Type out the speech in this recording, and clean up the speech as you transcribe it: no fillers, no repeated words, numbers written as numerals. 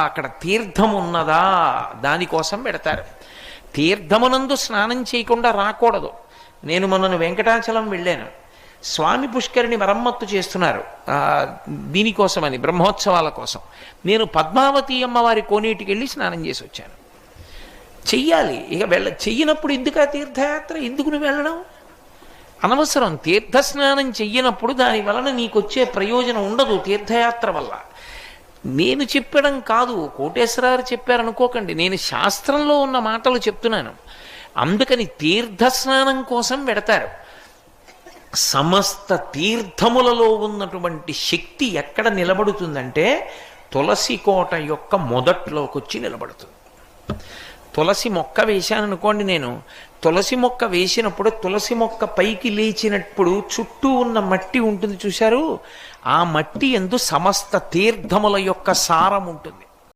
అక్కడ తీర్థం ఉన్నదా దానికోసం పెడతారు. తీర్థమునందు స్నానం చేయకుండా రాకూడదు. నేను మొన్న వెంకటాచలం వెళ్ళాను. స్వామి పుష్కరిణి మరమ్మత్తు చేస్తున్నారు దీనికోసమని, బ్రహ్మోత్సవాల కోసం. నేను పద్మావతి అమ్మవారి కోనేటికి వెళ్ళి స్నానం చేసి వచ్చాను. చెయ్యాలి, ఇక చెయ్యనప్పుడు ఎందుకు ఆ తీర్థయాత్ర, ఎందుకు నువ్వు వెళ్ళడం అనవసరం. తీర్థస్నానం చెయ్యనప్పుడు దాని వలన నీకొచ్చే ప్రయోజనం ఉండదు తీర్థయాత్ర వల్ల. నేను చెప్పడం కాదు, కోటేశ్వరారు చెప్పారనుకోకండి, నేను శాస్త్రంలో ఉన్న మాటలు చెప్తున్నాను. అందుకని తీర్థస్నానం కోసం పెడతారు. సమస్త తీర్థములలో ఉన్నటువంటి శక్తి ఎక్కడ నిలబడుతుందంటే తులసి కోట యొక్క మొదట్లోకి వచ్చి నిలబడుతుంది. తులసి మొక్క వేశాననుకోండి, నేను తులసి మొక్క వేసినప్పుడు తులసి మొక్క పైకి లేచినప్పుడు చుట్టూ ఉన్న మట్టి ఉంటుంది చూశారు, ఆ మట్టి యందు సమస్త తీర్థముల యొక్క సారం ఉంటుంది.